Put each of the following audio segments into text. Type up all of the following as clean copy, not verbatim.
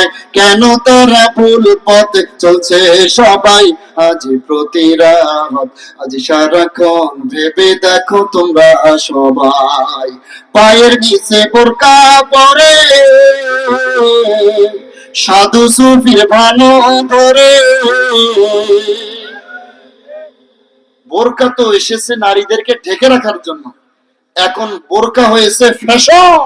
যায়, কেন তারা ভুল পথে চলছে সবাই। আজ প্রতি রাত, আজ সারাক্ষণ ভেবে দেখো তোমরা সবাই, পায়ের নিচে বোরকা পরে সাধু সুফির ভানো ধরে। বোরকা তো এসেছে নারীদেরকে ঢেকে রাখার জন্য, এখন বোরকা হয়েছে ফ্যাশন।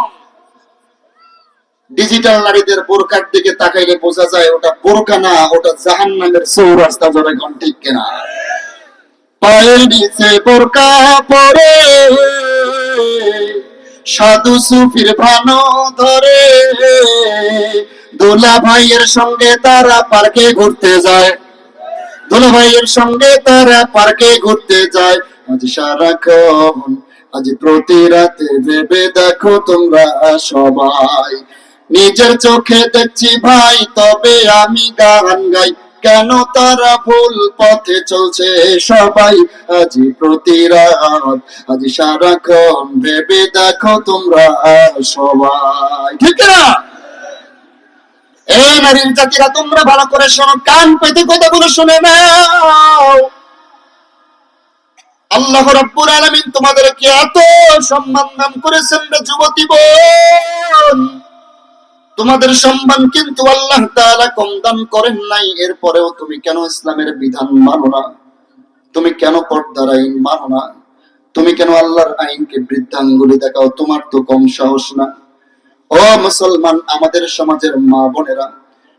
ডিজিটাল নারীদের বোরকার দিকে তাকাইলে বোঝা যায় ওটা বোরকা না, ওটা জাহান্নামের চৌরাস্তা। ধরে কোন ঠিক কিনা? পায়ের নিচে বোরকা পরে সাধু সুফির ভানো ধরে, দোলা ভাইয়ের সঙ্গে তারা পার্কে ঘুরতে যায়, দোলা ভাইয়ের সঙ্গে তারা পার্কে ঘুরতে যায়। আজ সারাক্ষণ, আজ প্রতি রাতে ভেবে দেখো তোমরা সবাই, নিজের চোখে দেখছি ভাই তবে আমি গান গাই, কেন তারা ভুল পথে চলছে সবাই। আজ প্রতি রাত, আজ সারাক্ষণ ভেবে দেখো তোমরা সবাই। ঠিক না? এই নারীর জাতিরা তোমরা ভালো করে শোনো, কান পেতে কথাগুলো শুনে নাও। আল্লাহ রাব্বুল আলামিন তোমাদেরকে এত সম্মান দান করেছেন রে যুবতী বোন, তোমাদের সম্মান কিন্তু আল্লাহ তাআলা কম দান করেন নাই। এরপরেও তুমি কেন ইসলামের বিধান মানো না? তুমি কেন পর্দার আইন মানো না? তুমি কেন আল্লাহর আইনকে বৃদ্ধাঙ্গুলি দেখাও? তোমার তো কম সাহস না। ও মুসলমান, আমাদের সমাজের মা বোনেরা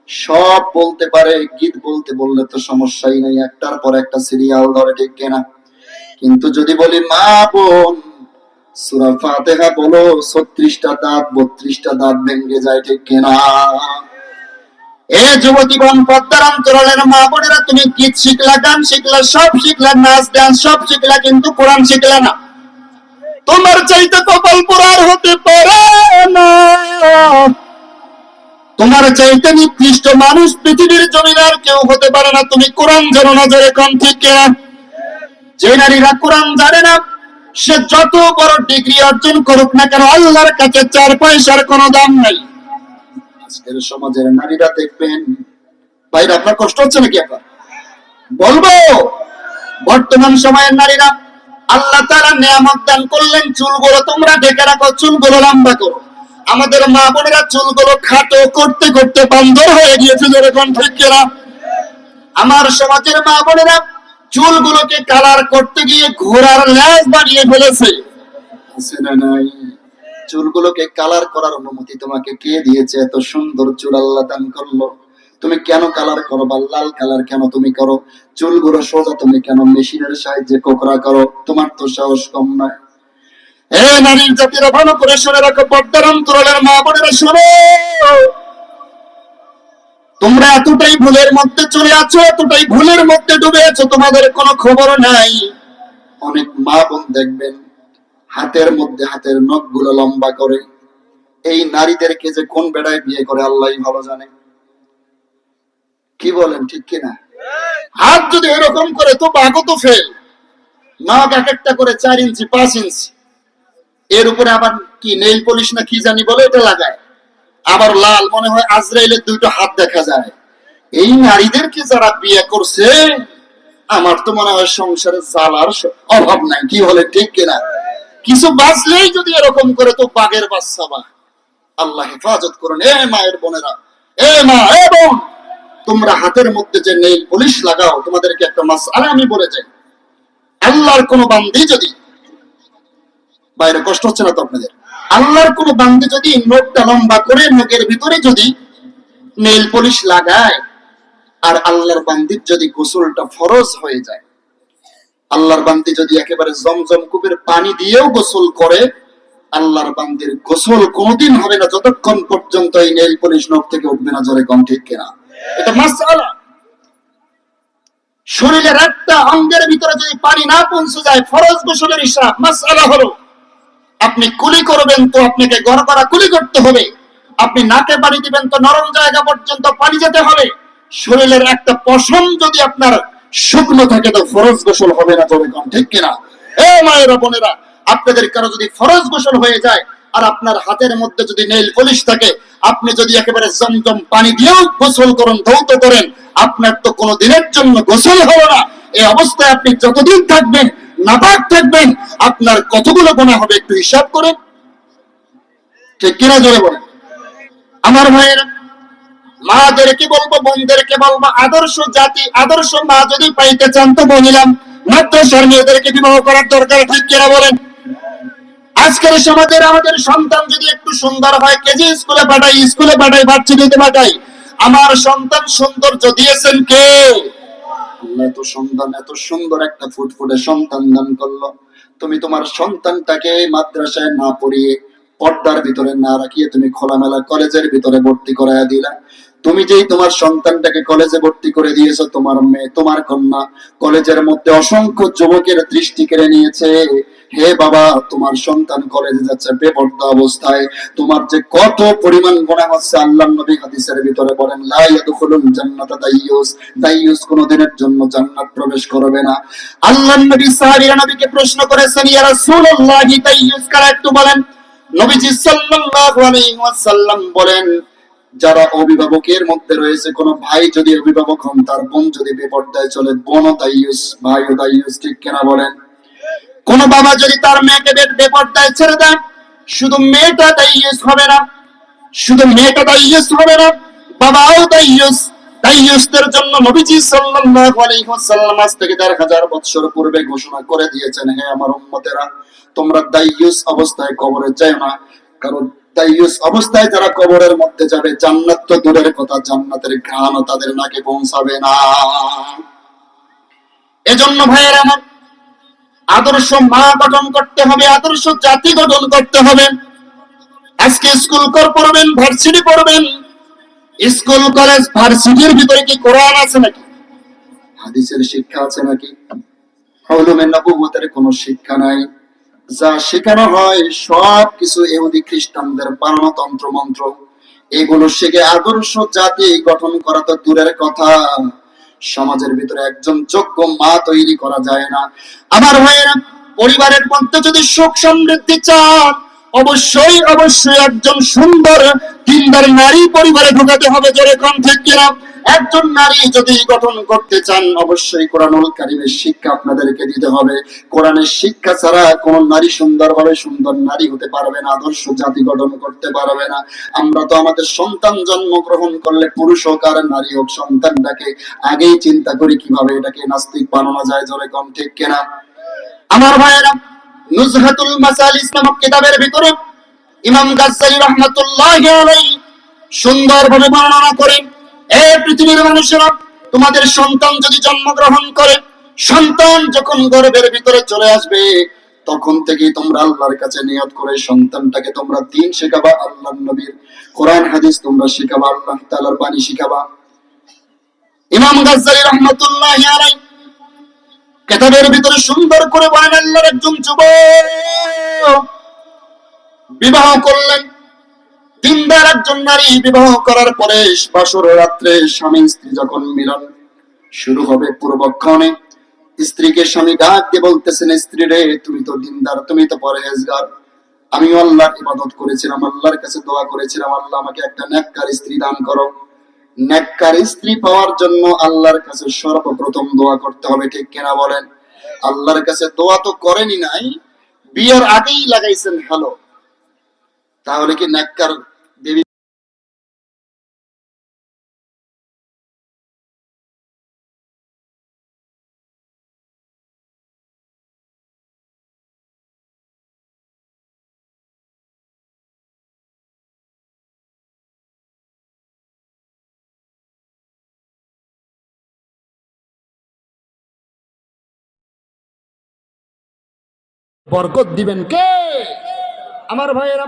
সব বলতে পারে, গীত বলতে বললে তো সমস্যাই নেই, একটার পর একটা সিরিয়াল ধরে, ঠিক কিনা? কিন্তু যদি বলি মা বোন সূরা ফাতিহা বলো, 36টা দাঁত 32টা দাঁত ভেঙে যায়, ঠিক কিনা? এ যুবতী বোন, পদ্মার অন্তরালের মা বোনেরা, তুমি গীত শিখলা, গান শিখলা, সব শিখলা, নাচ গান সব শিখলা, কিন্তু কোরআন শিখলা না। তোমার চাইতে কপাল পোড়ার হতে পারে না, তোমার চাইতে নিকৃষ্ট মানুষ পৃথিবীর জমিনে আর কেউ হতে পারে না। তুমি কোরআন জানো না, জোরে কোন ঠিক কিনা? যে নারীরা কোরআন জানে না, সে যত বড় ডিগ্রি অর্জন করুক না কেন, আল্লাহর কাছে 4 পয়সার কোনো দাম নাই। আজকের সমাজের নারীরা দেখবেন, ভাইরা আপনার কষ্ট হচ্ছে নাকি? আপনার বলবো, বর্তমান সময়ের নারীরা আল্লাহ তাআলা নিয়ামত দান করলেন, চুলগুলো তোমরা ঢেকে রাখো, চুলগুলো লম্বা করো। আমাদের মা বোনেরা চুলগুলো খাটো করতে করতে বান্দর হয়ে গিয়েছে, যেরকম ঠিক কিনা? আমার সমাজের মা বোনেরা চুলগুলোকে কালার করতে গিয়ে ঘোড়ার লেজ বানিয়ে ফেলেছে, আছে না নাই? চুলগুলোকে কালার করার অনুমতি তোমাকে কে দিয়েছে? এত সুন্দর চুল আল্লাহ দান করলো, তুমি কেন কালার করো? বা লাল কালার কেন তুমি করো? চুলগুলো সোজা তুমি কেন মেশিনের সাহায্যে কোকড়া করো? তোমার তো সাহস কম নয়। এ নারীর জাতিরা ভালো করে শুনে রাখো, পর্দার অন্তরালের মা বোনেরা শোনো, তোমরা এতটাই ভুলের মধ্যে চলে আছো, এতটাই ভুলের মধ্যে ডুবে আছো, তোমাদের কোনো খবর নাই। অনেক মা বোন দেখবেন হাতের মধ্যে হাতের নখগুলো লম্বা করে। এই নারীদেরকে যে কোন বেড়ায় বিয়ে করে আল্লাহই ভালো জানে। কি বলেন, ঠিক কিনা? হাত যদি এরকম করে তো বাঘও তো ফেল। নখ এক একটা করে 4 ইঞ্চি 5 ইঞ্চি, এর উপরে আবার কি নেইল পলিশ না কি জানি বলে এটা লাগায়, আবার লাল, মনে হয় আজরাইলের 2টো হাত দেখা যায়। এই নারীদেরকে যারা বিয়ে করছে, আমার তো মনে হয় সংসারে জ্বালার অভাব নাই। কি বলে, ঠিক কিনা? কিছু বাঁচলেই যদি এরকম করে তো বাঘের বাচ্চা বা। আল্লাহ হেফাজত করুন। এ মায়ের বোনেরা, এ মা, এ বোন, তোমরা হাতের মধ্যে যে নেইল পলিশ লাগাও, তোমাদেরকে একটা মাসআলা আমি বলে যাই। আল্লাহর কোন বান্দি যদি, বাইরে কষ্ট হচ্ছে না তো আপনাদের? আল্লাহর কোন বান্দি যদি নখটা লম্বা করে নখের ভিতরে যদি নেইল পলিশ লাগায়, আর আল্লাহর বান্দির যদি গোসলটা ফরজ হয়ে যায়, আল্লাহর বান্দি যদি একেবারে জমজম কূপের পানি দিয়েও গোসল করে, আল্লাহর বান্দির গোসল কোনোদিন হবে না যতক্ষণ পর্যন্ত এই নেইল পলিশ নখ থেকে উঠবে না। জোরে কোন ঠিক কিনা? এটা মাসআলা। শরীরের একটা অঙ্গের ভিতরে যদি পানি না পৌঁছে যায়, ফরজ গোসলের হিসাব। মাসআলা হলো, আপনি কুলি করবেন তো আপনাকে গড়গড়া কুলি করতে হবে, আপনি নাকে পানি দিবেন তো নরম জায়গা পর্যন্ত পানি যেতে হবে। শরীরের একটা পশম যদি আপনার শুকনো থাকে তো ফরজ গোসল হবে না। জোরে কোন ঠিক কিনা? এ মায়েরা বোনেরা, আপনাদের কারো যদি ফরজ গোসল হয়ে যায় আর আপনার হাতের মধ্যে যদি নেইল পলিশ থাকে, আপনি যদি একেবারে জমজম পানি দিয়েও গোসল করেন, ধৌত করেন, আপনার তো কোনো দিনের জন্য গোসল হবে না। এই অবস্থায় আপনি যতদিন থাকবেন, নাপাক থাকবেন, আপনার কতগুলো গুনাহ হবে একটু হিসাব করেন। ঠিক কিনা জোরে বলেন। আমার ভাইয়েরা, মাদেরকে বলবো, বোনদেরকে বলবো, আদর্শ জাতি, আদর্শ মা যদি পাইতে চান তো বলিলাম মাদ্রাসার মেয়েদেরকে বিবাহ করার দরকার। ঠিক কিনা বলেন। আজকের সমাজের আমাদের সন্তান যদি একটু সুন্দর হয়, কেজি স্কুলে পাঠাই, ভার্সিটিতে পাঠাই, আমার সন্তান সৌন্দর্য দিয়েছেন কে? এত সুন্দর একটা ফুটফুটে সন্তান দান করলো। তুমি তোমার সন্তানটাকে মাদ্রাসায় না পড়িয়ে, পর্দার ভিতরে না রাখিয়ে তুমি খোলামেলা কলেজের ভিতরে ভর্তি করাইয়া দিলা। তুমি যেই তোমার সন্তানটাকে কলেজে ভর্তি করে দিয়েছো, তোমার মেয়ে, তোমার কন্যা কলেজের মধ্যে অসংখ্য যুবকের দৃষ্টি কেড়ে নিয়েছে। হে বাবা, তোমার সন্তান কলেজে যাচ্ছে বেপর্দা অবস্থায়, তোমার যে কত পরিমাণ গুনাহ হচ্ছে। আল্লাহর নবী হাদিসের ভিতরে বলেন, লা ইয়াদখুলুল জান্নাতা দাইয়ুস, দাইয়ুস কোনদিনের জন্য জান্নাত প্রবেশ করবে না। আল্লাহর নবী সাহাবীরা নবীকে প্রশ্ন করেছেন, ইয়া রাসূলুল্লাহ, দাইয়ুস কারা একটু বলেন। নবীজি সাল্লাল্লাহু আলাইহি ওয়াসাল্লাম বলেন, যারা অভিভাবকের মধ্যে রয়েছে, কোন ভাই যদি অভিভাবক হন, তার বোন যদি বেপর্দায় চলে, বোনও দাইয়ুস, ভাইও দাইয়ুস। ঠিক কিনা বলেন। কোন বাবা যদি তার মেয়েকে বেপর্দায় ছেড়ে দেয়, শুধু মেয়েটা দাইয়ুস হবে না, বাবাও দাইয়ুস। দাইয়ুসদের জন্য নবীজি সাল্লাল্লাহু আলাইহি ওয়াসাল্লাম আজ থেকে ১০০০ বছর পূর্বে ঘোষণা করে দিয়েছেন, হে আমার উম্মতেরা, তোমরা দাইয়ুস অবস্থায় কবরে যাও না। কারণ দাইয়ুস অবস্থায় যারা কবরের মধ্যে যাবে, জান্নাত তো দূরের কথা, জান্নাতের ঘ্রাণও তাদের নাকে পৌঁছাবে না। এজন্য ভাইয়েরা আমার, আদর্শ মা গঠন করতে হবে, আদর্শ জাতি গঠন করতে হবে। আজকে স্কুল পড়বেন, ভার্সিটি পড়বেন, স্কুল কলেজ ভার্সিটির ভিতরে কি কোরআন আছে নাকি? হাদিসের শিক্ষা আছে নাকি? উলুমে নবুওয়াতের কোনো শিক্ষা নাই। যা শেখানো হয় সব কিছু ইহুদি খ্রিস্টানদের বানানো তন্ত্র মন্ত্র। এগুলো শিখে আদর্শ জাতি গঠন করা তো দূরের কথা, সমাজের ভিতরে একজন যোগ্য মা তৈরি করা যায় না। আমার ভাইয়েরা, পরিবারের মধ্যে যদি সুখ সমৃদ্ধি চান, অবশ্যই একজন সুন্দর দিনদার নারী পরিবারে ঢোকাতে হবে। যেরকম ঠিক কিনা। একজন নারী যদি গঠন করতে চান, অবশ্যই কোরআনুল কারীমের শিক্ষা আপনাদেরকে দিতে হবে। কোরআনের শিক্ষা ছাড়া কোন নারী সুন্দরভাবে সুন্দর নারী হতে পারবে না, আদর্শ জাতি গঠন করতে পারবে না। আমরা তো আমাদের সন্তান জন্মগ্রহণ করলে, পুরুষ হোক আর নারী হোক, সন্তানটাকে আগেই চিন্তা করি কিভাবে এটাকে নাস্তিক বানানো যায়। যেরকম ঠিক কিনা। আমার ভাইয়েরা, নুজহাতুল মাসালিস নামক কিতাবের ভিতরে ইমাম গাজ্জালী রাহমাতুল্লাহি আলাইহি সুন্দরভাবে বর্ণনা করেন, এ পৃথিবীর মানুষেরা, তোমাদের সন্তান যদি জন্মগ্রহণ করে, সন্তান যখন গর্ভের ভিতরে চলে আসবে, তখন থেকেই তোমরা আল্লাহর কাছে নিয়ত করে সন্তানটাকে তোমরা দ্বীন শেখাবা, আল্লাহর নবীর কোরআন হাদিস তোমরা শেখাবা, আল্লাহ তাআলার বাণী শেখাবা। ইমাম গাজ্জালী রাহমাতুল্লাহি আলাইহি কিতাবের ভিতরে সুন্দর করে বলেন, আল্লাহর একজন যুবক বিবাহ করলেন, দিনদার একজন নারী বিবাহ করার পরে বাসর রাত্রে স্বামী স্ত্রী যখন মিলন শুরু হবে, পূর্বক্ষণে স্ত্রীকে স্বামী ডাক দিয়ে বলতেছেন, স্ত্রী রে, তুমি তো দিনদার, তুমি তো পরহেজগার, আমি আল্লাহর ইবাদত করেছিলাম, আল্লাহর কাছে দোয়া করেছিলাম, আল্লাহ আমাকে একটা নেককার স্ত্রী দান করো। নেককার স্ত্রী পাওয়ার জন্য আল্লাহর কাছে সর্বপ্রথম দোয়া করতে হবে। ঠিক কিনা বলেন। আল্লাহর কাছে দোয়া তো করেনি নাই, বিয়ের আগেই লাগাইছেন হ্যালো, তাহলে কি নেককার দেবী? বরকত দিবেন কে? আমার ভাইয়েরা,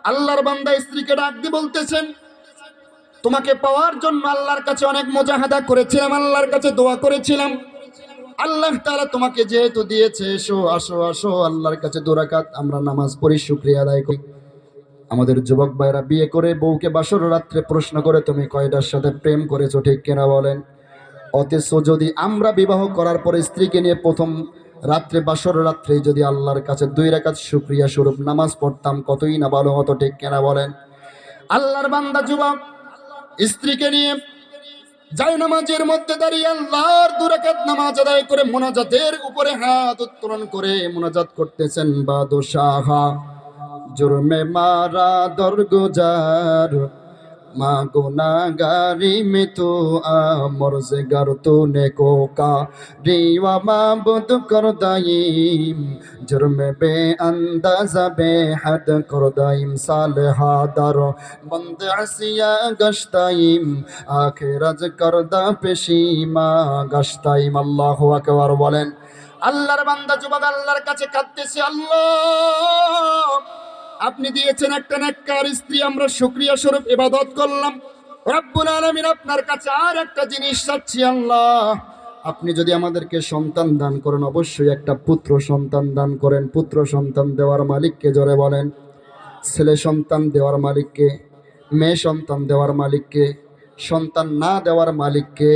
আল্লাহর বান্দা স্ত্রীকে ডাক দিয়ে বলতেছেন, তোমাকে পাওয়ার জন্য আল্লাহর কাছে অনেক মুজাহাদা করেছিলাম, আল্লাহর কাছে দোয়া করেছিলাম, আল্লাহ তাআলা তোমাকে যেহেতু দিয়েছে, এসো আসো আসো আল্লাহর কাছে 2 রাকাত আমরা নামাজ পড়ি, শুকরিয়া আদায় করি। আমাদের যুবক ভাইরা বিয়ে করে বউকে বাসর রাত্রে প্রশ্ন করে, তুমি কয়টার সাথে প্রেম করেছো? ঠিক কিনা বলেন। অথচ যদি আমরা বিবাহ করার পরে স্ত্রীকে নিয়ে প্রথম রাত্রে বাসর রাত্রে যদি আল্লাহর কাছে 2 রাকাত শুকরিয়া স্বরূপ নামাজ পড়তাম, কতই না ভালো হতো। ঠিক কিনা বলেন। আল্লাহর বান্দা যুবক স্ত্রীকে নিয়ে যাই নামাজের মধ্যে দাঁড়িয়ে আল্লাহর 2 রাকাত নামাজ আদায় করে মুনাজাতের উপরে হাত উত্তোলন করে মুনাজাত করতেছেন। বাদশাহা জুরমে মারা দরগুজার মা গুনাহগারি মে তু আমর से गर तूने को का रीवा माबूद कर दाइम जुर्म बे अंदाज़ा बेहद कर दाइम सालहा दर बंद असिया गश्ताइम आखिरज करदा पेशीमा गश्ताइम আল্লাহু আকবার বলেন। আল্লাহর বান্দা যুবক আল্লাহর কাছে কাঁদতেছে, আল্লাহ আপনি দিয়েছেন একটা নেককার স্ত্রী, আমরা শুকরিয়া স্বরূপ ইবাদত করলাম। রব্বুল আলামিন আপনার কাছে আর একটা জিনিস চাচ্ছি, আল্লাহ আপনি যদি আমাদেরকে সন্তান দান করেন অবশ্যই একটা পুত্র সন্তান দান করেন। পুত্র সন্তান দেওয়ার মালিককে জোরে বলেন। ছেলে সন্তান দেওয়ার মালিককে, মেয়ে সন্তান দেওয়ার মালিককে, সন্তান না দেওয়ার মালিককে।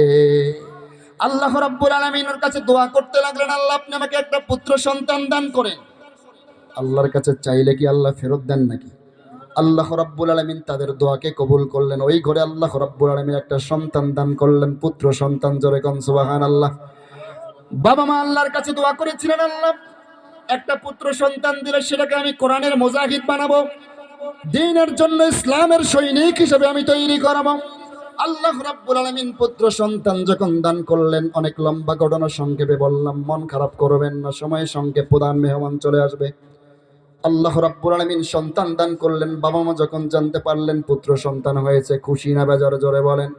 আল্লাহ রাব্বুল আলামিনের কাছে দোয়া করতে লাগলেন, আল্লাহ আপনি আমাকে একটা পুত্র সন্তান দান করেন। আল্লাহর কাছে চাইলে কি আল্লাহ ফেরত দেন নাকি? আল্লাহ রাব্বুল আলামিন তাদের দোয়াকে কবুল করলেন। ওই ঘরে আল্লাহ রাব্বুল আলামিন একটা সন্তান দান করলেন, পুত্র সন্তান। জোরে কোন সুবহানাল্লাহ। বাবা মা আল্লাহর কাছে দোয়া করেছিলেন, আল্লাহ একটা পুত্র সন্তান দিলে সেটাকে আমি কোরআনের মুজাহিদ বানাবো, দ্বীনের জন্য ইসলামের সৈনিক হিসেবে আমি তৈরি করাবো। আল্লাহ রাব্বুল আলামিন পুত্র সন্তান যখন দান করলেন, অনেক লম্বা ঘটনা সংক্ষেপে বললাম, মন খারাপ করবেন না, সময় সংক্ষেপ, প্রধান মেহমান চলে আসবে। আল্লাহ রাব্বুল আলামিন সন্তান দান করলেন। বাবা মা যখন জানতে পারলেন পুত্র সন্তান হয়েছে, খুশি না বেজার জোরে বলেন।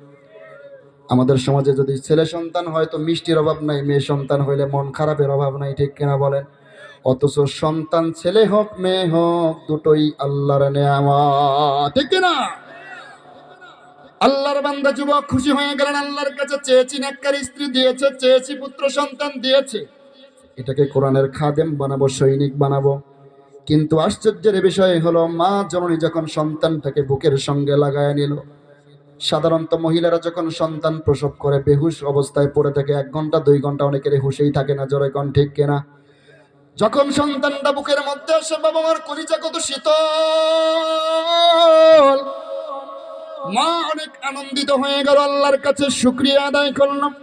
আমাদের সমাজে যদি ছেলে সন্তান হয় তো মিষ্টির অভাব নাই, মেয়ে সন্তান হইলে মন খারাপের অভাব নাই, ঠিক কিনা বলেন? অথচ সন্তান ছেলে হোক মেয়ে হোক দুটোই আল্লাহর নেয়ামত, ঠিক কিনা? আল্লাহর বান্দা যুবক খুশি হয়ে গেলেন, আল্লাহর কাছে চেয়েছি নেককার স্ত্রী দিয়েছে, চেয়েছি পুত্র সন্তান দিয়েছে, এটাকে কোরআনের খাদেম বানাবো, সৈনিক বানাবো। কিন্তু আশ্চর্যের বিষয় হলো, মা জননী যখন সন্তানটাকে বুকের সঙ্গে লাগায় নিল, সাধারণত মহিলারা যখন সন্তান প্রসব করে বেহুশ অবস্থায় পড়ে থাকে 1 ঘন্টা 2 ঘন্টা, অনেকের হুঁশেই থাকে না, জোরে কোন ঠিক কিনা? যখন সন্তানটা বুকের মধ্যে আসে, বাবা মার কলিজা কত শীতল, মা অনেক আনন্দিত হয়ে গেল, আল্লাহর কাছে শুকরিয়া আদায় করলাম।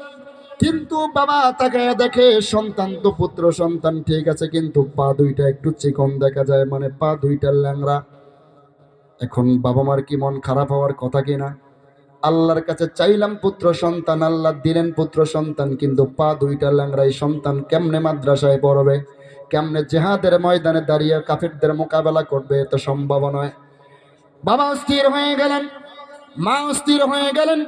কিন্তু বাবা তাকায় দেখে সন্তান তো পুত্র সন্তান ঠিক আছে, কিন্তু পা দুইটা একটু চিকন দেখা যায়, মানে পা দুইটা ল্যাংড়া। এখন বাবা মার কি মন খারাপ হওয়ার কথা কিনা? আল্লাহর কাছে চাইলাম পুত্র সন্তান, আল্লাহ দিলেন পুত্র সন্তান, কিন্তু পা দুইটা ল্যাংড়া। এই সন্তান কেমনে মাদ্রাসায় পড়বে, কেমনে জিহাদের ময়দানে দাঁড়িয়ে কাফেরদের মোকাবেলা করবে, এত সম্ভব নয়। বাবা স্থির হয়ে গেলেন, মা স্থির হয়ে গেলেন,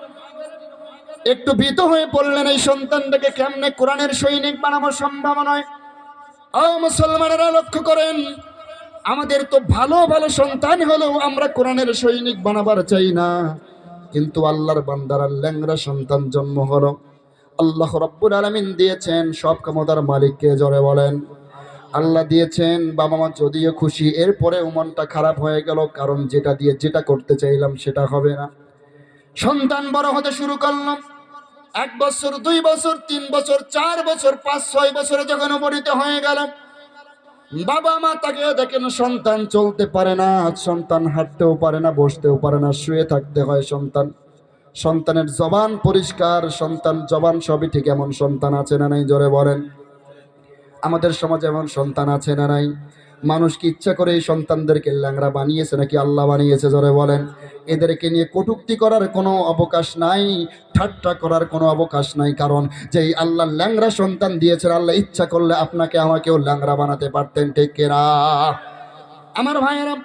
একটু ভীত হয়ে পড়লেন, এই সন্তানটাকে কেমনে কোরআনের সৈনিক বানাবো, সম্ভব নয়। ও মুসলমানেরা লক্ষ্য করেন, আমাদের তো ভালো ভালো সন্তান হলেও আমরা কোরআনের সৈনিক বানাবার চাই না, কিন্তু আল্লাহর বান্দারা ল্যাংড়া সন্তান জন্ম হলো। আল্লাহ রাব্বুল আলামিন দিয়েছেন, সব ক্ষমতার মালিককে জোরে বলেন। আল্লাহ দিয়েছেন, বাবা মা যদিও খুশি, এরপরে মনটা খারাপ হয়ে গেল, কারণ যেটা দিয়ে যেটা করতে চাইলাম সেটা হবে না। সন্তান বড় হতে শুরু করলাম, 1 বছর 2 বছর 3 বছর 4 বছর 5-6 বছরে যখন উপনীত হয়ে গেল, বাবা মা তাকে দেখেন সন্তান চলতে পারে না, সন্তান হাঁটতেও পারে না, বসতেও পারে না, শুয়ে থাকতে হয়। সন্তানের জবান পরিষ্কার, সন্তান জবান সবই ঠিক, এমন সন্তান আছে না নাই জোরে বলেন? আমাদের সমাজে এমন সন্তান আছে না নাই? মানুষ কি ইচ্ছা করে এই সন্তানদেরকে ল্যাংড়া বানিয়েছে নাকি আল্লাহ বানিয়েছে জোরে বলেন? এদেরকে নিয়ে কটূক্তি করার কোনো অবকাশ নাই, ঠাট্টা করার কোনো অবকাশ নাই, কারণ যেই আল্লাহ ল্যাংড়া সন্তান দিয়েছেন, আল্লাহ ইচ্ছা করলে আপনাকে আমাকেও ল্যাংড়া বানাতে পারতেন, ঠিক কিনা? আমার ভাইয়েরা,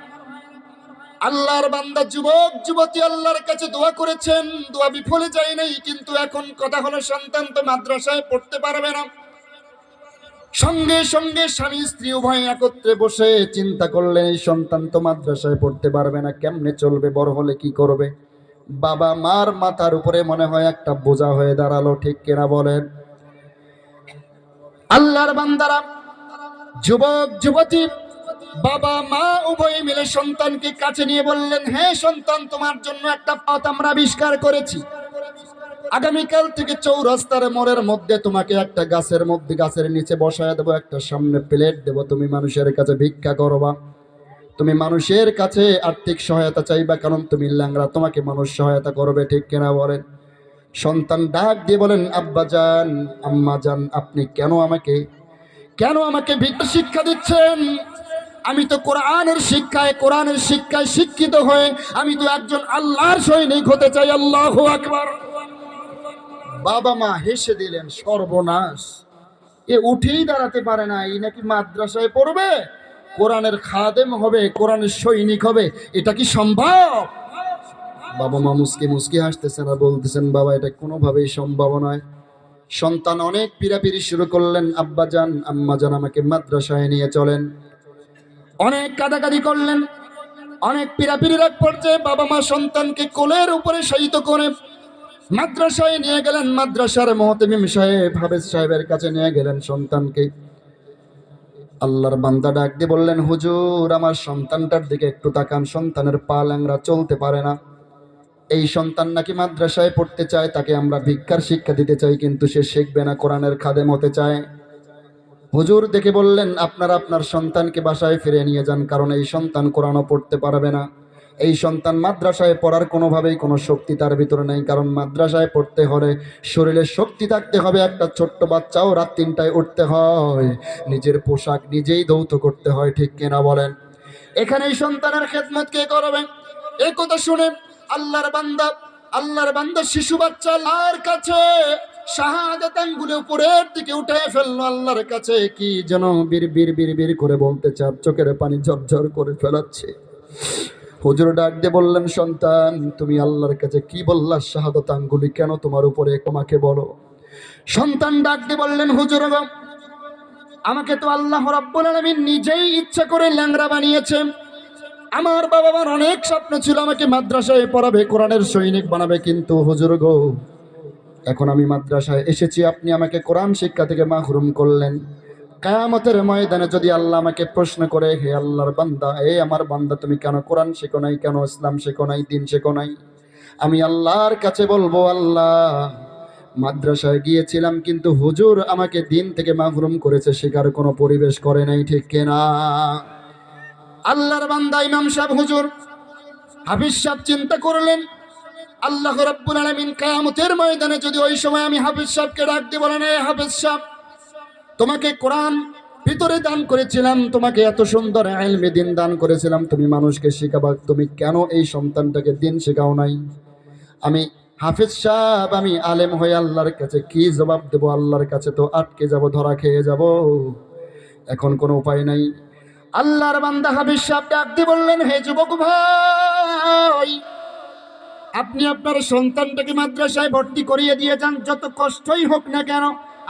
আল্লাহর বান্দা যুবক যুবতী আল্লাহর কাছে দোয়া করেছেন, দোয়া বিফলে যায় নাই, কিন্তু এখন কথা হলো সন্তান তো মাদ্রাসায় পড়তে পারবে না। সঙ্গে সঙ্গে স্বামী স্ত্রী উভয় একত্রে বসে চিন্তা করলেন, এই সন্তান তো মাদ্রাসায় পড়তে পারবে না, কেমনে চলবে, বড় হলে কি করবে? বাবা মার মাথার উপরে মনে হয় একটা বোঝা হয়ে দাঁড়ালো, ঠিক কিনা বলেন? আল্লাহর বান্দারা, যুবক যুবতী, বাবা মা উভয় মিলে সন্তানকে কাছে নিয়ে বললেন, হ্যাঁ সন্তান, তোমার জন্য একটা পথ আমরা আবিষ্কার করেছি। আগামীকাল থেকে চৌরাস্তার মোড়ের মধ্যে তোমাকে একটা গাছের নিচে বসায় দেবো, একটা সামনে প্লেট দেবো, তুমি মানুষের কাছে ভিক্ষা করবা। তুমি মানুষের কাছে আর্থিক সহায়তা চাইবা, কারণ তুমি ল্যাংড়া, তোমাকে মানুষ সহায়তা করবে, ঠিক কিনা বলেন? সন্তান ডাক দিয়ে বলেন, আব্বা জান, আম্মা জান, আপনি কেন আমাকে ভিক্ষা শিক্ষা দিচ্ছেন? আমি তো কোরআনের শিক্ষায় শিক্ষিত হয়ে আমি তো একজন আল্লাহর সৈনিক হতে চাই। আল্লাহু আকবার। বাবা মা হেসে দিলেন, সর্বনাশ, এ উঠেই দাঁড়াতে পারে না, এই নাকি মাদ্রাসায় পড়বে, কোরআনের খাদেম হবে, কোরআনের সৈনিক হবে, এটা কি সম্ভব? বাবা মা মুসকি মুসকি হাসতেছেন আর বলতেছেন, বাবা এটা কোনোভাবেই সম্ভব নয়। সন্তান অনেক পীড়াপিড়ি শুরু করলেন, আব্বা জান, আম্মা জান, আমাকে মাদ্রাসায় নিয়ে চলেন। অনেক কাঁদাকাদি করলেন, অনেক পীড়াপিড়ির এক পর্যায়ে বাবা মা সন্তানকে কোলের উপরে শায়িত করে মাদ্রাসায় নিয়ে গেলেন। মাদ্রাসার মুহতামিম সাহেব, হাফেজ সাহেবের কাছে নিয়ে গেলেন সন্তানকে। আল্লাহর বান্দা ডাক দিয়ে বললেন, হুজুর, আমার সন্তানটার দিকে একটু তাকান, সন্তানের পা ল্যাংড়া, চলতে পারে না। এই সন্তান নাকি মাদ্রাসায় পড়তে চায়, তাকে আমরা ভিক্ষার শিক্ষা দিতে চাই, কিন্তু সে শিখবে না, কোরআনের খাদেম হতে চায়। হুজুর দেখে বললেন, আপনারা আপনার সন্তানকে বাসায় ফিরে নিয়ে যান, কারণ এই সন্তান কোরআনও পড়তে পারবে না। এই সন্তান মাদ্রাসায় পড়ার কোনোভাবেই কোনো শক্তি তার ভিতরে নেই, কারণ মাদ্রাসায় পড়তে হলে শরীরে শক্তি থাকতে হবে। একটা ছোট্ট বাচ্চাও রাত 3টায় উঠতে হয়, নিজের পোশাক নিজেই ধৌত করতে হয়, ঠিক কিনা বলেন? এখানে এই সন্তানের খেদমত কে করবে? এই কথা শুনে আল্লাহর বান্দা শিশু বাচ্চা আল্লাহর কাছে শাহাদাত আঙ্গুলে উপরের দিকে উঠে ফেললো। আল্লাহর কাছে কি যেন বিড় করে বলতে চার, চোখের পানি ঝরঝর করে ফেলাচ্ছে। হুজুর ডাক দিয়ে বললেন, সন্তান, তুমি আল্লাহর কাছে কি বললা? শাহাদাত আঙ্গুলি কেন তোমার উপরে, তোমাকে বলো। সন্তান ডাক দিয়ে বললেন, হুজুর গো, আমাকে তো আল্লাহ রাব্বুল আলামিন নিজেই ইচ্ছা করে ল্যাংড়া বানিয়েছে। আমার বাবা মার অনেক স্বপ্ন ছিল আমাকে মাদ্রাসায় পড়াবে, কোরআনের সৈনিক বানাবে, কিন্তু হুজুর গো, এখন আমি মাদ্রাসায় এসেছি, আপনি আমাকে কোরআন শিক্ষা থেকে মাহরুম করলেন। কিয়ামতের ময়দানে যদি আল্লাহ আমাকে প্রশ্ন করে, হে আল্লাহর বান্দা, আমার বান্দা, তুমি কেন কোরআন শেখো নাই, কেন ইসলাম শেখো নাই, দিন শেখো নাই? আমি আল্লাহর কাছে বলবো, আল্লাহ, মাদ্রাসায় গিয়েছিলাম, কিন্তু হুজুর আমাকে দিন থেকে মাহরুম করেছে, শেখার কোনো পরিবেশ করে নাই, ঠিক কিনা? আল্লাহর বান্দা ইমাম সাহেব, হুজুর হাফিজ সাহেব চিন্তা করলেন, আল্লাহ রাব্বুল আলামিন কিয়ামতের ময়দানে যদি ওই সময় আমি হাফিজ সাহেবকে ডাক দিয়ে বলেন, এ হাফিজ সাহেব, তোমাকে কোরআন ভিতরে দান করেছিলাম, তোমাকে এত সুন্দর ইলমে দিন দান করেছিলাম, তুমি মানুষকে শেখাবা, তুমি কেন এই সন্তানটাকে দিন শেখাও নাই? আমি হাফিজ সাহেব, আমি আলেম হয়ে আল্লাহর কাছে কি জবাব দেব? আল্লাহর কাছে তো আটকে যাব, ধরা খেয়ে যাব, এখন কোনো উপায় নাই। আল্লাহর বান্দা হাফিজ সাহেব ডাক দিয়ে বললেন, হে যুবক ভাই, আপনি আপনার সন্তানটাকে মাদ্রাসায় ভর্তি করিয়ে দিয়ে যান, যত কষ্টই হোক না কেন,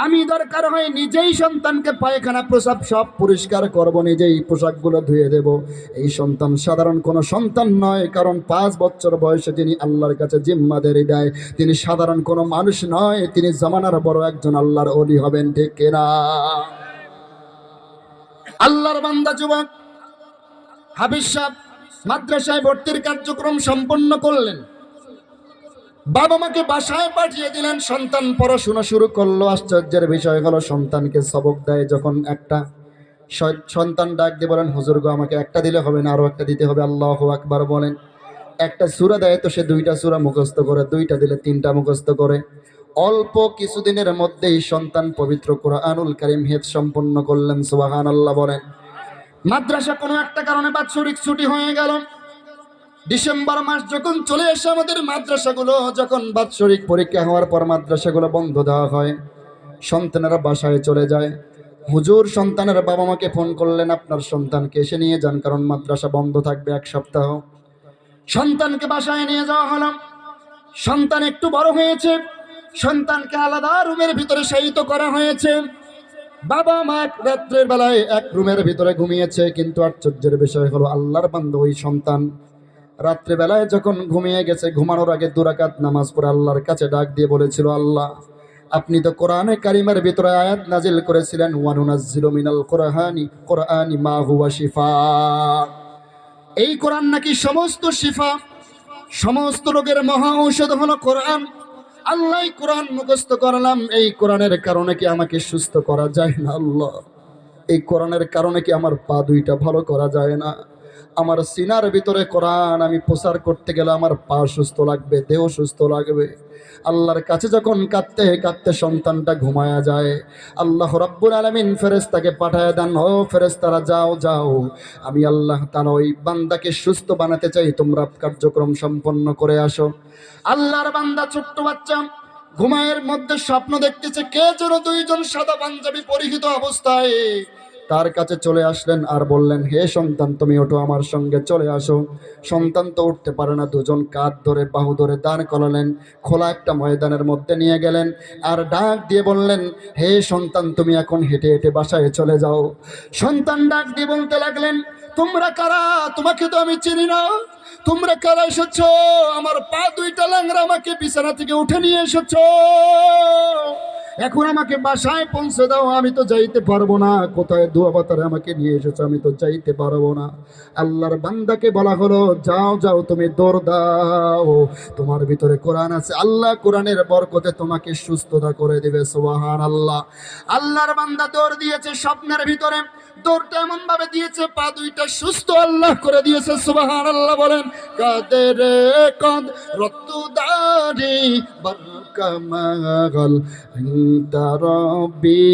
আমি দরকার হয় নিজেই সন্তানকে পায়খানা প্রসাব সব পরিষ্কার করব, নিজেই পোশাকগুলো ধুয়ে দেব। এই সন্তান সাধারণ কোনো সন্তান নয়, কারণ 5 বছর বয়সে যিনি আল্লাহর কাছে জিম্মাদারি দেয়, তিনি সাধারণ কোনো মানুষ নয়, তিনি জামানার বড় একজন আল্লাহর ওলি হবেন, ঠিক কিনা? আল্লাহর বান্দা যুবক হাফিজ সাহেব মাদ্রাসায় ভর্তির কার্যক্রম সম্পন্ন করলেন, বাবা মাকে বাসায় পাঠিয়ে দিলেন, সন্তান পড়াশোনা শুরু করলো। আশ্চর্যের বিষয় হলো, সন্তানকে সবক দেয় যখন একটা সন্তান ডাক দিয়ে বলেন, হুজুর গো, আমাকে একটা দিলে হবে না, আরো একটা দিতে হবে। আল্লাহু আকবার বলেন। একটা সূরা দেয় তো সে 2টা সূরা মুখস্থ করে, 2টা দিলে 3টা মুখস্থ করে। অল্প কিছুদিনের মধ্যেই সন্তান পবিত্র কোরআনুল কারীম হেফজ সম্পন্ন করলেন। সুবহানাল্লাহ বলেন। মাদ্রাসা কোনো একটা কারণে বাৎসরিক ছুটি হয়ে গেল। ডিসেম্বর মাস যখন চলে আসে, আমাদের মাদ্রাসাগুলো যখন বাৎসরিক পরীক্ষা হওয়ার পর মাদ্রাসাগুলো বন্ধ দেওয়া হয়, সন্তানেরা বাসায় চলে যায়। হুজুর সন্তানের বাবা মাকে ফোন করলেন, আপনার সন্তানকে এসে নিয়ে যান, কারণ মাদ্রাসা বন্ধ থাকবে 1 সপ্তাহ। সন্তানকে বাসায় নিয়ে যাওয়া হলো। সন্তান একটু বড় হয়েছে, সন্তানকে আলাদা রুমের ভিতরে শায়িত করা হয়েছে। বাবা মা রাত্রের বেলায় এক রুমের ভিতরে ঘুমিয়েছে, কিন্তু আশ্চর্যের বিষয় হলো, আল্লাহর বান্দা ওই সন্তান রাত্রেবেলায় যখন ঘুমিয়ে গেছে, ঘুমানোর আগে 2 রাকাত নামাজ পড়ে আল্লাহর কাছে ডাক দিয়ে বলেছিল, আল্লাহ, আপনি তো কোরআনে কারিমের ভিতরে আয়াত নাজিল করেছিলেন, ওয়ানুনাজ্জিলু মিনাল কোরআনি মা হুয়া শিফা। এই কোরআন নাকি সমস্ত শিফা, সমস্ত রোগের মহা ঔষধ হলো কোরআন। আল্লাহ কোরআন মুখস্থ করলাম, এই কোরআনের কারণে কি আমাকে সুস্থ করা যায় না? আল্লাহ, এই কোরআনের কারণে কি আমার পা 2টা ভালো করা যায় না? আমার সিনার ভিতরে কোরআন আমি প্রচার করতে গেলে আমার পা সুস্থ লাগবে, দেহ সুস্থ লাগবে। আল্লাহর কাছে যখন কাঁদতে কাঁদতে সন্তানটা ঘুমায়া যায়, আল্লাহ রাব্বুল আলামিন ফেরেশতাকে পাঠায় দেন, ও ফেরেশতারা যাও যাও, আমি আল্লাহ তাআলা ওই বান্দাকে সুস্থ বানাতে চাই, তোমরা কার্যক্রম সম্পন্ন করে আসো। আল্লাহর বান্দা ছোট্ট বাচ্চা ঘুমায়ের মধ্যে স্বপ্ন দেখতেছে, কে যেন দুইজন সাদা পাঞ্জাবি পরিহিত অবস্থায় তার কাছে চলে আসলেন আর বললেন, হে সন্তান তুমি ওঠো, আমার সঙ্গে চলে আসো। সন্তান তো উঠতে পারে না, দুজন কাঁধ ধরে বাহু ধরে দাঁড় করালেন, খোলা একটা ময়দানের মধ্যে নিয়ে গেলেন আর ডাক দিয়ে বললেন, হে সন্তান তুমি এখন হেঁটে হেঁটে বাসায় চলে যাও। সন্তান ডাক দিয়ে বলতে লাগলেন, তোমরা কারা? তোমাকে তো আমি চিনি না। তোমরা কারা এসেছো? আমার পা দুইটা ল্যাংড়া, আমাকে বিছানা থেকে উঠে নিয়ে এসেছো, এখন আমাকে বাসায় পৌঁছে দাও, আমি তো যাইতে পারবো না। কোথায় দুয়াবাতারে আমাকে নিয়ে এসেছো, আমি তো যাইতে পারবো না। আল্লাহর বান্দাকে বলা হলো, যাও যাও তুমি দৌড় দাও, তোমার ভিতরে কোরআন আছে, আল্লাহ কোরআনের বরকতে তোমাকে সুস্থতা করে দিবে। সুবহানাল্লাহ। আল্লাহর বান্দা দৌড় দিয়েছে স্বপ্নের ভিতরে, দৌড়টা এমন ভাবে দিয়েছে পা দুইটা সুস্থ আল্লাহ করে দিয়েছে। সুবহানাল্লাহ বলেন। কাদের কদ রত্তু দারি বরকামাল আনতা রব্বি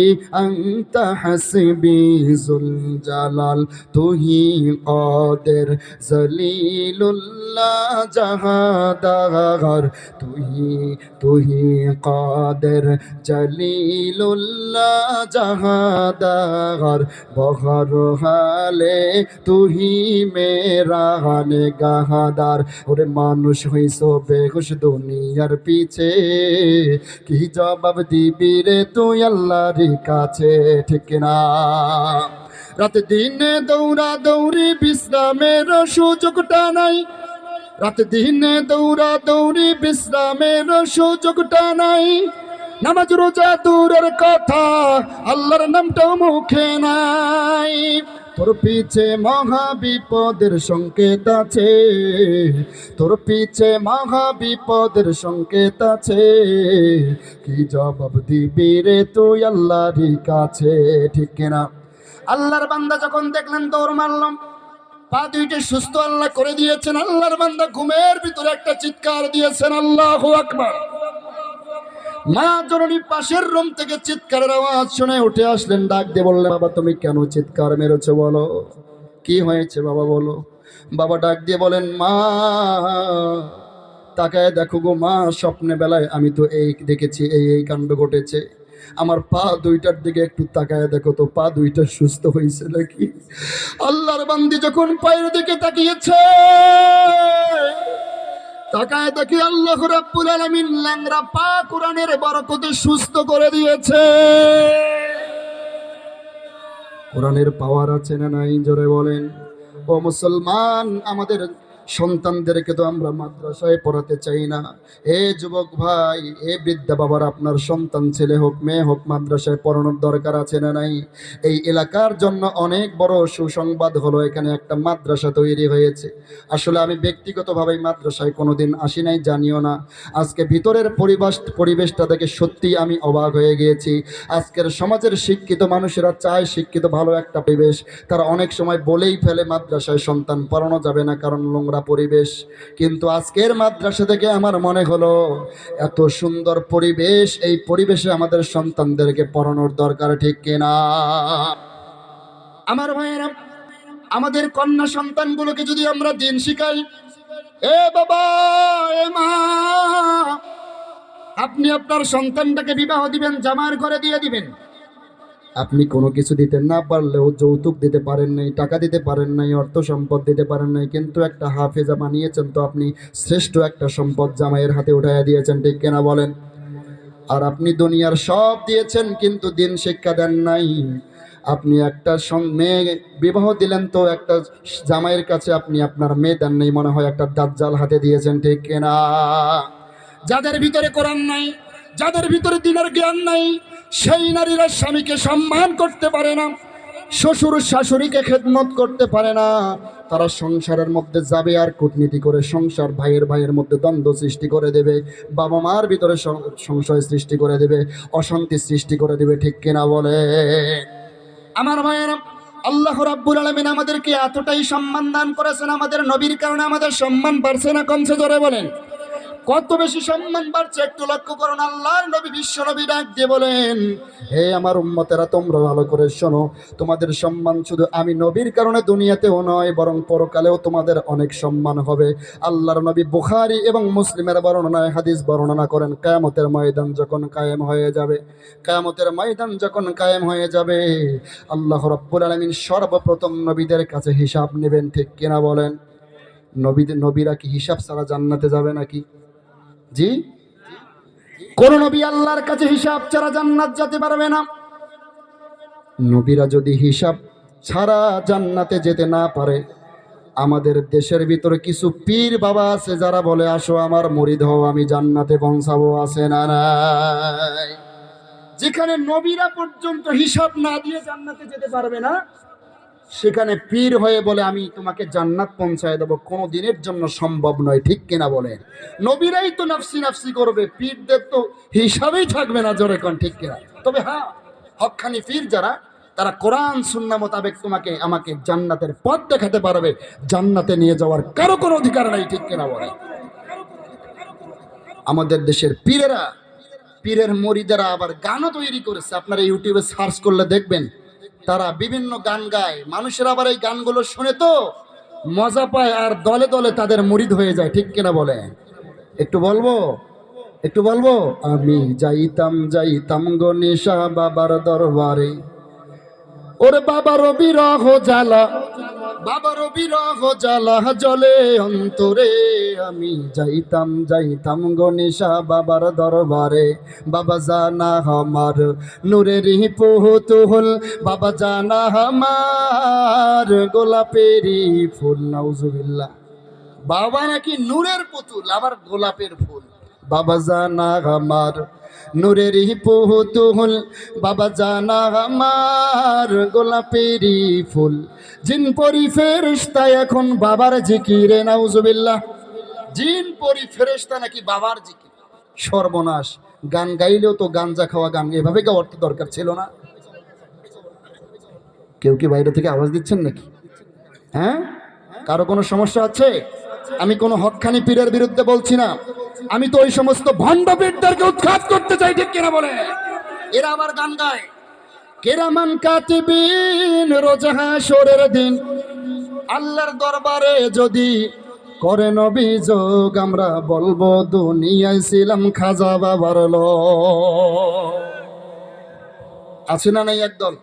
আনতা হাসবি জুল জালাল তুহি কাদের জলিলুল্লাহ জাহাদার তুহি কাদের জলিলুল্লাহ জাহাদার বহর হালে তুহি মেরা হানে গাহাদার। ওরে মানুষ হইছ বেহুশ দুনিয়ার পিছে, কি জবাব দিবি রে তুই আল্লাহর কাছে, ঠিক না? রাত দিনে দৌড়া দৌড়ি বিশ্রামের সুযোগটা নাই, রাত দিনে দৌড়া দৌড়ি বিশ্রামের সুযোগটা নাই। নামাজ রোজা দূরের কথা, আল্লাহর নামটাও মুখে নাই। তোর পিছে মহা বিপদের সংকেত আছে, তোর পিছে মহা বিপদের সংকেত আছে, কি জবাব দিবি রে তুই আল্লাহর কাছে, ঠিক কিনা? আল্লাহর বান্দা যখন দেখলেন দৌড় মারলাম, পা দুইটা সুস্থ আল্লাহ করে দিয়েছেন, আল্লাহর বান্দা ঘুমের ভিতরে একটা চিৎকার দিয়েছেন, আল্লাহু আকবার। মা জননী পাশের রুম থেকে চিৎকারের আওয়াজ শুনে উঠে আসলেন, ডাক দিয়ে বললেন, বাবা তুমি কেন চিৎকার মেরেছো, বলো কি হয়েছে বাবা বলো। বাবা ডাক দিয়ে বলেন, মা তাকায় দেখো গো মা, স্বপ্নে বেলায় আমি তো এই দেখেছি, এই কাণ্ড ঘটেছে। আমার পা দুইটার দিকে একটু তাকায় দেখো তো, পা দুইটা সুস্থ হয়েছে নাকি। আল্লাহর বান্দি যখন পায়ের দিকে তাকিয়েছে, তাকায় দেখি আল্লাহ রাব্বুল আলামিন ল্যাংড়া পা কোরআনের বরকতে সুস্থ করে দিয়েছে। কোরআনের পাওয়ার আছে না নাই, জোরে বলেন। ও মুসলমান, আমাদের সন্তানদেরকে তো আমরা মাদ্রাসায় পড়াতে চাই না। এ যুবক ভাই, এ বৃদ্ধা বাবার, আপনার সন্তান ছেলে হোক মেয়ে হোক মাদ্রাসায় পড়ানোর দরকার আছে না নাই? এই এলাকার জন্য অনেক বড় সুসংবাদ হলো, এখানে একটা মাদ্রাসা তৈরি হয়েছে। আসলে আমি ব্যক্তিগতভাবে মাদ্রাসায় কোনোদিন আসি নাই, জানিও না। আজকে ভিতরের পরিবেশটা দেখে সত্যি আমি অবাক হয়ে গিয়েছি। আজকের সমাজের শিক্ষিত মানুষেরা চায় শিক্ষিত ভালো একটা পরিবেশ, তারা অনেক সময় বলেই ফেলে মাদ্রাসায় সন্তান পড়ানো যাবে না কারণ নোংরা পরিবেশ। কিন্তু আজকের মাদ্রাসা থেকে আমার মনে হলো, এত সুন্দর পরিবেশ, এই পরিবেশে আমাদের সন্তানদেরকে পড়ানোর দরকার, ঠিক কিনা? আমার ভাইয়েরা, আমাদের কন্যা সন্তানগুলোকে যদি আমরা দিন শিখাই, এ বাবা এ মা, আপনি আপনার সন্তানটাকে বিবাহ দিবেন, জামার ঘরে দিয়ে দিবেন, আপনি কোনো কিছু দিতে না পারলেও যৌতুক দিতে পারেন নাই, টাকা দিতে পারেন নাই, অর্থ সম্পদ দিতে পারেন নাই, কিন্তু একটা হাফেজা বানিয়েছেন, তো আপনি শ্রেষ্ঠ একটা সম্পদ জামাইয়ের হাতে উঠাইয়া দিয়েছেন, ঠিক কিনা বলেন? আর আপনি দুনিয়ার সব দিয়েছেন কিন্তু দিন শিক্ষা দেন নাই। আপনি একটা মেয়ে বিবাহ দিলেন, তো একটা জামাইয়ের কাছে আপনি আপনার মেয়ে দেন নাই, মনে হয় একটা দাজ্জাল হাতে দিয়েছেন, ঠিক কিনা? যাদের ভিতরে কোরআন নাই, যাদের ভিতরে দ্বীনের জ্ঞান নাই, সেই নারীরা স্বামীকে সম্মান করতে পারে না, শ্বশুর শাশুড়িকে খেদমত করতে পারে না, তারা সংসারের মধ্যে যাবে আর কূটনীতি করে সংসার ভাইয়ের মধ্যে দ্বন্দ্ব সৃষ্টি করে দেবে, বাবা মার ভিতরে সংশয় সৃষ্টি করে দেবে, অশান্তি সৃষ্টি করে দেবে, ঠিক কিনা বলে? আমার ভাইয়েরা, আল্লাহ রাব্বুল আলামিন আমাদেরকে এতটাই সম্মান দান করেছেন, আমাদের নবীর কারণে আমাদের সম্মান বাড়ছে না কমছে? জোরে বলেন। কত বেশি সম্মান বাড়ছে একটু লক্ষ্য করুন। আল্লাহর নবী বিশ্ব নবী ডাক দিয়ে বলেন, হে আমার উম্মতেরা, তোমরা ভালো করে শোনো, তোমাদের সম্মান শুধু আমি নবীর কারণে দুনিয়াতেও নয়, বরং পরকালেও তোমাদের অনেক সম্মান হবে। আল্লাহর নবী বুখারী এবং মুসলিমের বর্ণনায় হাদিস বর্ণনা করেন, কিয়ামতের ময়দান যখন কায়েম হয়ে যাবে, কিয়ামতের ময়দান যখন কায়েম হয়ে যাবে, আল্লাহ রাব্বুল আলামিন সর্বপ্রথম নবীদের কাছে হিসাব নেবেন। ঠিক কিনা বলেন? নবীরা কি হিসাব ছাড়া জান্নাতে যাবে নাকি? জি, কোন নবী আল্লাহর কাছে হিসাব ছাড়া জান্নাত যেতে পারবে না। নবীরা যদি হিসাব ছাড়া জান্নাতে যেতে না পারে, আমাদের দেশের ভিতরে কিছু পীর বাবা আছে যারা বলে, আসো আমার মুরিদ হও, আমি জান্নাতে পৌঁছাবো। আছে না নাই? যেখানে নবীরা পর্যন্ত হিসাব না দিয়ে জান্নাতে যেতে পারবে না, সেখানে পীর হয়ে বলে আমি তোমাকে জান্নাত পৌঁছায় দেবো, কোনো দিনের জন্য সম্ভব নয়। ঠিক কিনা বলেন? নবীরাই তো নাফসি নাফসি করবে, পীরদের তো হিসাবেই থাকবে না। জোরে কোন ঠিক কিনা? তবে হ্যাঁ, হক্কানি পীর যারা, তারা কোরআন সুন্নাহ মোতাবেক তোমাকে আমাকে জান্নাতের পথ দেখাতে পারবে, জান্নাতে নিয়ে যাওয়ার কারো কোনো অধিকার নাই। ঠিক কিনা বলেন? আমাদের দেশের পীরেরা, পীরের মরিদেরা আবার গানও তৈরি করেছে। আপনারা ইউটিউবে সার্চ করলে দেখবেন, তারা বিভিন্ন গান গায়। মানুষের আবার এই গানগুলো শুনে তো মজা পায়, আর দলে দলে তাদের মুরিদ হয়ে যায়। ঠিক কিনা বলে? একটু বলবো, একটু বলবো, আমি যাইতাম যাইতাম গো নিশা বাবার দরবারে, ওরে বাবার বিরহ জ্বালা, বাবার বিরহ জ্বালা জলে অন্তরে, আমি যাইতাম যাইতাম গো নিশা বাবার দরবারে, বাবা জানা আমার নূরের পুতুল, বাবা জানা আমার গোলাপেরই ফুল। নাউজুবিল্লাহ। বাবা নাকি নূরের পুতুল, আবার গোলাপের ফুল। বাবা জানা আমার নূরের পুতুল, বাবা জানা আমার গোলাপেরই ফুল, জিন পরি ফেরেশতা এখন বাবার জিকিরে। নাউজুবিল্লাহ। জিন পরি ফেরেশতা নাকি বাবার জিকির। সর্বনাশ! গান গাইলেও তো গাঞ্জা খাওয়া গান, এভাবে গাওয়ার তো দরকার ছিল না। কেউ কি বাইরে থেকে আওয়াজ দিচ্ছেন নাকি? হ্যাঁ, কারো কোনো সমস্যা আছে? আমি কোনো হক্কানি পীরের বিরুদ্ধে বলছি না, আমি তো ওই সমস্ত ভণ্ড পীরদেরকে উৎখাত করতে চাই। ঠিক কিনা বলে? এরা আবার গান গায়, কেরামান কাতিবিন, রোজ হাশরের দিন আল্লাহর দরবারে যদি করেন অভিযোগ, আমরা বলবো দুনিয়ায় ছিলাম খাজা বাবার লোক। আছে না নাই একদল?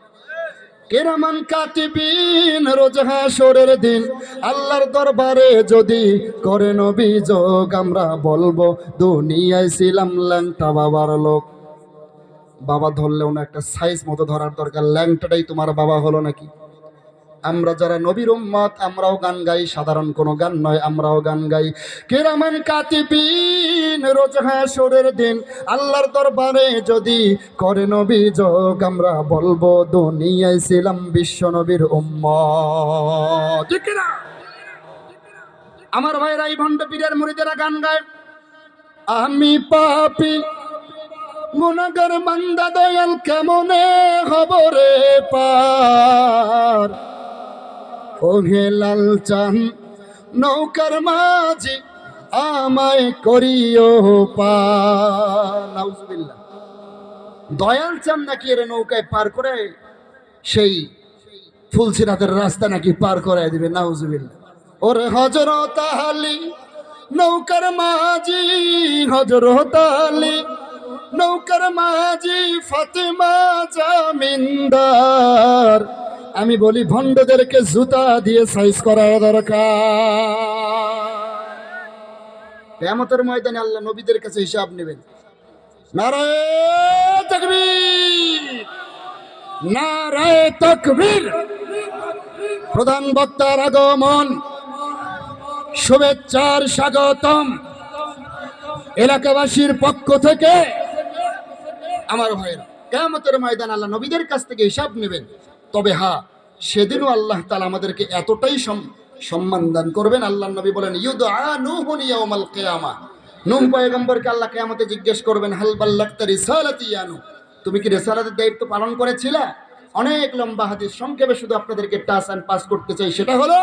কেরামান কাতিবিন, রোজ হাশরের দিন আল্লাহর দরবারে যদি করেন অভিযোগ, আমরা বলবো দুনিয়ায় ছিলাম ল্যাংটা বাবার লোক। বাবা ধরলেও না, একটা সাইজ মতো ধরার দরকার। ল্যাংটাটাই তোমার বাবা হলো নাকি? আমরা যারা নবীর উম্মত, আমরাও গান গাই, সাধারণ কোনো গান নয়, আমরাও গান গাই। কিরামান কাতিবিন, রোজ হাশরের দিন আল্লাহর দরবারে যদি করেন অভিযোগ, আমরা বলবো দুনিয়ায় ছিলাম বিশ্ব নবীর উম্মত। ঠিক না? আমার ভাইরা, এই ভণ্ড পীরের মুরিদেরা গান গায়, আমি পাপী গুনাহগার বান্দা, দয়াল কেমনে হব রে পার, ও হে লাল চান নৌকার মাঝি আমায় করিও পার। নাউজুবিল্লাহ। দয়াল চান নাকি এর নৌকায় পার করে সেই ফুলসিরাতের রাস্তা নাকি পার করায় দিবে। নাউজুবিল্লাহ। ওরে হযরত আলী নৌকার মাঝি, হযরত আলী নৌকার মাঝি, ফাতেমা জামিনদার, আমি বলি ভণ্ডদেরকে জুতা দিয়ে সাইজ করা দরকার। কিয়ামতের ময়দানে আল্লাহ নবীদের কাছে হিসাব নেবেন। নারায়ে তাকবীর, নারায়ে তাকবীর। প্রধান বক্তার আগমন, শুভেচ্ছার স্বাগতম এলাকাবাসীর পক্ষ থেকে। আমার ভাইরা, কিয়ামতের ময়দানে আল্লাহ নবীদের কাছ থেকে হিসাব নেবেন। তবে হ্যাঁ, সেদিনও আল্লাহ তাআলা আমাদেরকে এতটাই সম্মান দান করবেন। আল্লাহ নবী বলেন, ইউদআ নূহুন ইয়াউমাল কিয়ামাহ, নূহ পয়গম্বরকে আল্লাহ কিয়ামতে জিজ্ঞেস করবেন, হাল বাল্লাগতা রিসালাতি ইয়া নূহ, তুমি কি রিসালাতের দায়িত্ব পালন করেছিলা? অনেক লম্বা হাদিস, সংক্ষেপে শুধু আপনাদেরকে টাচ অ্যান্ড পাস করতে চাই। সেটা হলো